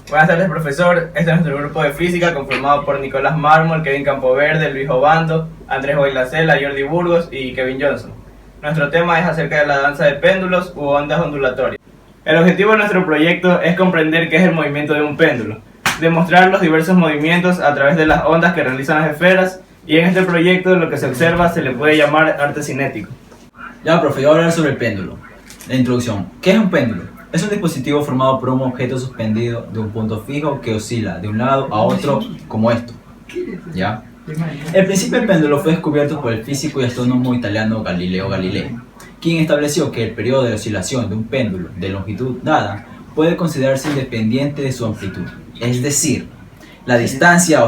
Buenas tardes, profesor. Este es nuestro grupo de física conformado por Nicolás Mármol, Kevin Campoverde, Luis Obando, Andrés Boilacela, Jordi Burgos y Kevin Johnson. Nuestro tema es acerca de la danza de péndulos u ondas ondulatorias. El objetivo de nuestro proyecto es comprender qué es el movimiento de un péndulo, demostrar los diversos movimientos a través de las ondas que realizan las esferas, y en este proyecto lo que se observa se le puede llamar arte cinético. Ya, profe, yo voy a hablar sobre el péndulo. La introducción. ¿Qué es un péndulo? Es un dispositivo formado por un objeto suspendido de un punto fijo que oscila de un lado a otro como esto. ¿Ya? El principio del péndulo fue descubierto por el físico y astrónomo italiano Galileo Galilei, quien estableció que el periodo de oscilación de un péndulo de longitud dada puede considerarse independiente de su amplitud. Es decir, la distancia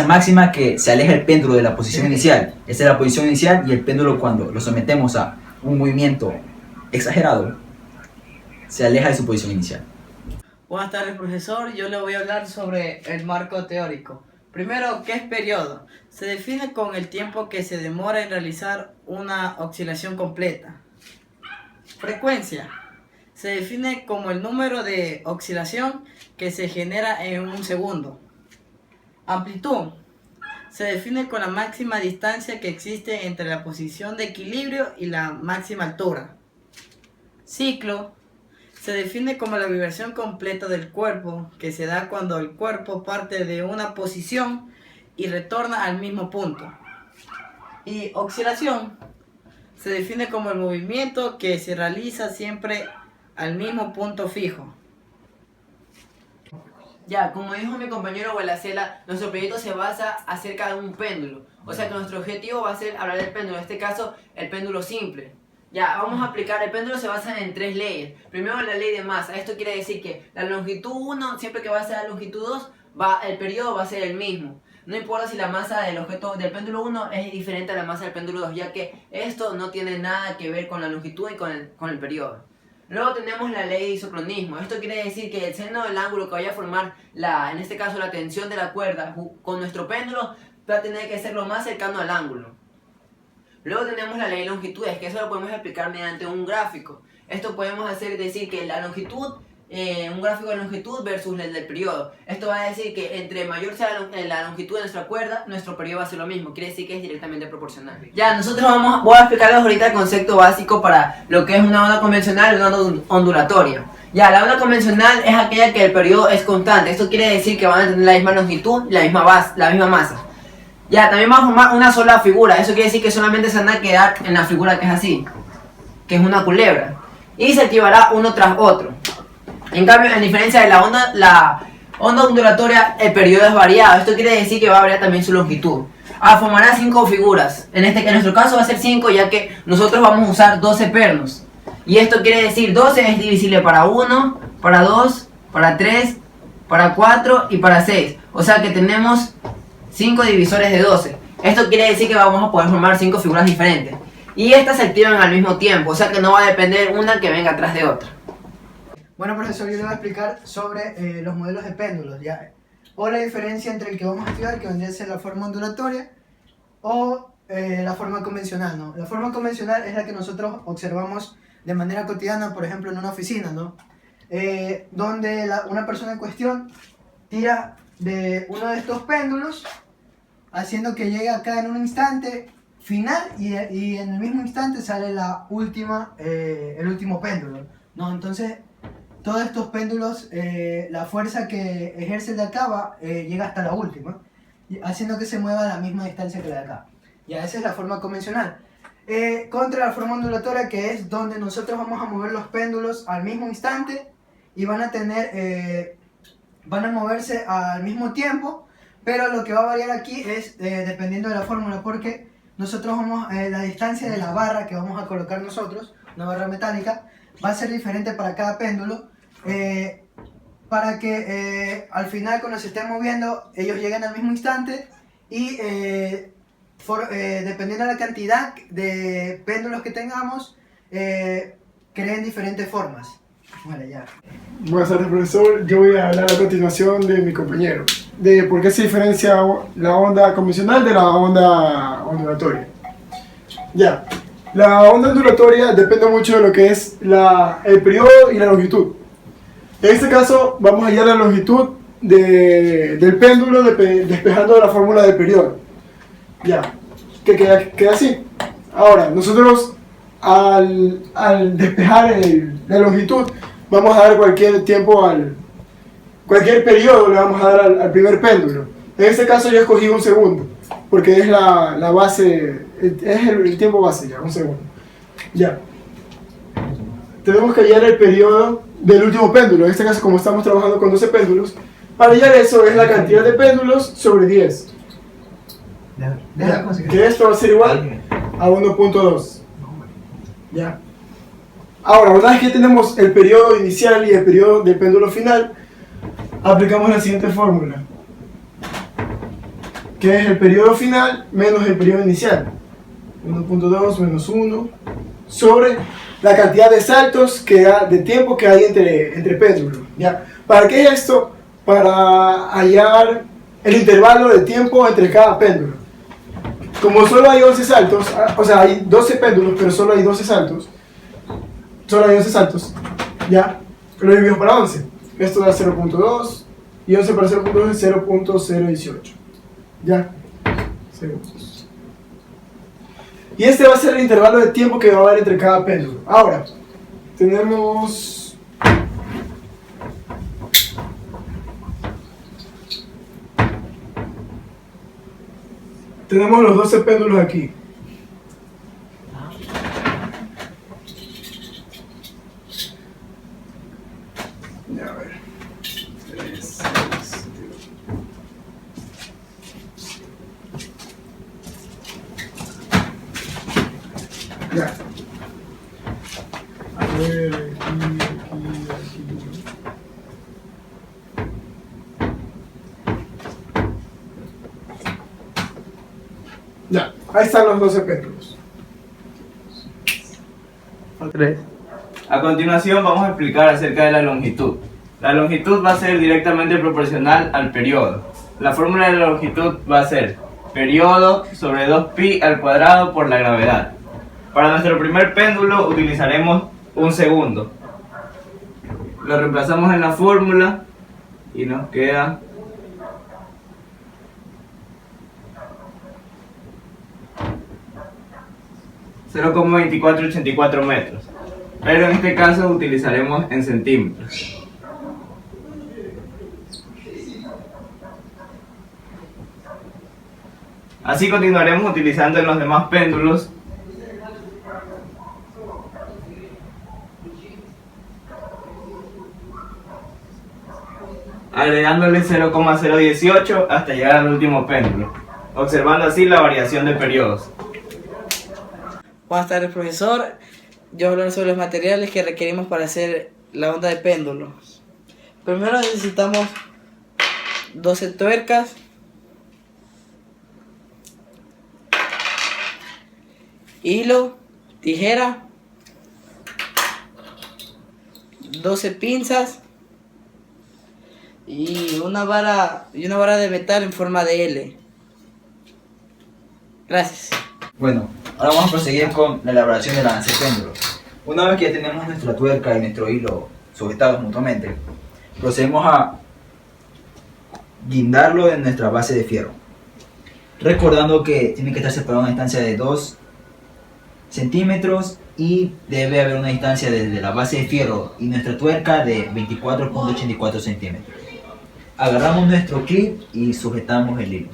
máxima que se aleja el péndulo de la posición inicial. Esa es la posición inicial, y el péndulo, cuando lo sometemos a un movimiento exagerado, se aleja de su posición inicial. Buenas tardes, profesor. Yo le voy a hablar sobre el marco teórico. Primero, ¿qué es periodo? Se define con el tiempo que se demora en realizar una oscilación completa. Frecuencia. Se define como el número de oscilación que se genera en un segundo. Amplitud. Se define con la máxima distancia que existe entre la posición de equilibrio y la máxima altura. Ciclo. Se define como la vibración completa del cuerpo, que se da cuando el cuerpo parte de una posición y retorna al mismo punto. Y oscilación se define como el movimiento que se realiza siempre al mismo punto fijo. Ya, como dijo mi compañero Boilacela, nuestro proyecto se basa acerca de un péndulo. O sea que nuestro objetivo va a ser hablar del péndulo, en este caso el péndulo simple. Ya, vamos a aplicar, el péndulo se basa en tres leyes. Primero, la ley de masa. Esto quiere decir que la longitud 1, siempre que va a ser la longitud 2, el periodo va a ser el mismo. No importa si la masa del objeto del péndulo 1 es diferente a la masa del péndulo 2, ya que esto no tiene nada que ver con la longitud y con el periodo. Luego tenemos la ley de isocronismo. Esto quiere decir que el seno del ángulo que vaya a formar, en este caso la tensión de la cuerda con nuestro péndulo, va a tener que ser lo más cercano al ángulo. Luego tenemos la ley de longitudes, que eso lo podemos explicar mediante un gráfico. Esto podemos decir que la longitud, un gráfico de longitud versus el del periodo. Esto va a decir que entre mayor sea la longitud de nuestra cuerda, nuestro periodo va a ser lo mismo. Quiere decir que es directamente proporcional. Ya, voy a explicarles ahorita el concepto básico para lo que es una onda convencional y una onda ondulatoria. Ya, la onda convencional es aquella que el periodo es constante. Esto quiere decir que van a tener la misma longitud y la misma masa. Ya, también vamos a formar una sola figura. Eso quiere decir que solamente se van a quedar en la figura que es así, que es una culebra, y se activará uno tras otro. En cambio, en diferencia de la onda ondulatoria, el periodo es variado. Esto quiere decir que va a variar también su longitud. Formará 5 figuras. En nuestro caso va a ser 5, ya que nosotros vamos a usar 12 pernos. Y esto quiere decir 12 es divisible para 1, para 2, para 3, para 4 y para 6. O sea que tenemos 5 divisores de 12. Esto quiere decir que vamos a poder formar 5 figuras diferentes. Y estas se activan al mismo tiempo, o sea que no va a depender una que venga atrás de otra. Bueno, profesor, yo le voy a explicar sobre los modelos de péndulos, ¿ya? O la diferencia entre el que vamos a estudiar, que vendría a ser la forma ondulatoria, o la forma convencional, ¿no? La forma convencional es la que nosotros observamos de manera cotidiana, por ejemplo, en una oficina, ¿no? Donde una persona en cuestión tira de uno de estos péndulos, haciendo que llegue acá en un instante final y en el mismo instante sale el último péndulo, ¿no? Entonces, todos estos péndulos, la fuerza que ejerce el de acá llega hasta la última, haciendo que se mueva a la misma distancia que la de acá. Ya, esa es la forma convencional. Contra la forma ondulatoria, que es donde nosotros vamos a mover los péndulos al mismo instante y van a moverse al mismo tiempo, pero lo que va a variar aquí es dependiendo de la fórmula, porque nosotros la distancia de la barra que vamos a colocar nosotros, una barra metálica, va a ser diferente para cada péndulo, para que al final, cuando se estén moviendo, ellos lleguen al mismo instante y dependiendo de la cantidad de péndulos que tengamos, creen diferentes formas. Vale, ya. Buenas tardes, profesor. Yo voy a hablar a continuación de mi compañero, de por qué se diferencia la onda convencional de la onda ondulatoria. Ya, la onda ondulatoria depende mucho de lo que es el periodo y la longitud. En este caso vamos a hallar la longitud del péndulo despejando la fórmula del periodo. Ya, que queda así. Ahora, nosotros al despejar la longitud, vamos a dar cualquier tiempo cualquier periodo le vamos a dar al primer péndulo. En este caso yo escogí un segundo, porque es la base, es el tiempo base ya, un segundo. Ya. Tenemos que hallar el periodo del último péndulo. En este caso, como estamos trabajando con 12 péndulos, para hallar eso es la cantidad de péndulos sobre 10. Ya, que esto va a ser igual a 1.2. Ya. Ahora, una vez que tenemos el periodo inicial y el periodo del péndulo final, aplicamos la siguiente fórmula, que es el periodo final menos el periodo inicial. 1.2 menos 1 sobre la cantidad de saltos de tiempo que hay entre péndulos. ¿Ya? ¿Para qué es esto? Para hallar el intervalo de tiempo entre cada péndulo. Como solo hay 11 saltos, o sea, hay 12 péndulos, pero solo hay 12 saltos, ¿ya? Lo dividimos para 11. Esto da 0.2 y 11 para 0.2 es 0.018. ¿Ya? Segundos. Y este va a ser el intervalo de tiempo que va a haber entre cada péndulo. Ahora, tenemos los 12 péndulos aquí. Ya, a ver. 3, 6, ya. A ver, aquí. Ya, ahí están los 12 péndulos. 3. A continuación vamos a explicar acerca de la longitud. La longitud va a ser directamente proporcional al periodo. La fórmula de la longitud va a ser periodo sobre 2pi al cuadrado por la gravedad. Para nuestro primer péndulo utilizaremos un segundo. Lo reemplazamos en la fórmula y nos queda 0,2484 metros, pero en este caso utilizaremos en centímetros. Así continuaremos utilizando en los demás péndulos. Agregándole 0,018 hasta llegar al último péndulo, observando así la variación de periodos. Buenas tardes, profesor. Yo voy a hablar sobre los materiales que requerimos para hacer la onda de péndulos. Primero necesitamos 12 tuercas, hilo, tijera, 12 pinzas y una vara de metal en forma de L. Gracias. Bueno, ahora vamos a proseguir con la elaboración de la lanza de péndulo. Una vez que ya tenemos nuestra tuerca y nuestro hilo sujetados mutuamente, procedemos a guindarlo en nuestra base de fierro. Recordando que tiene que estar separado una distancia de 2 centímetros y debe haber una distancia desde la base de fierro y nuestra tuerca de 24.84 centímetros. Agarramos nuestro clip y sujetamos el hilo.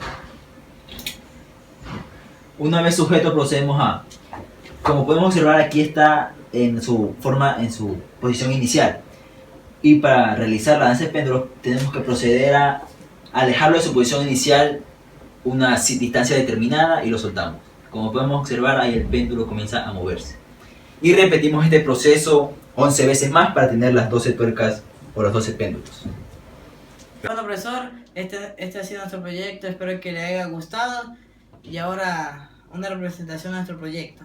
Una vez sujeto procedemos a, como podemos observar aquí está en su posición inicial, y para realizar la danza de péndulo tenemos que proceder a alejarlo de su posición inicial una distancia determinada y lo soltamos. Como podemos observar, ahí el péndulo comienza a moverse y repetimos este proceso 11 veces más para tener las 12 tuercas o los 12 péndulos. Bueno, profesor, este ha sido nuestro proyecto, espero que le haya gustado y ahora una representación de nuestro proyecto.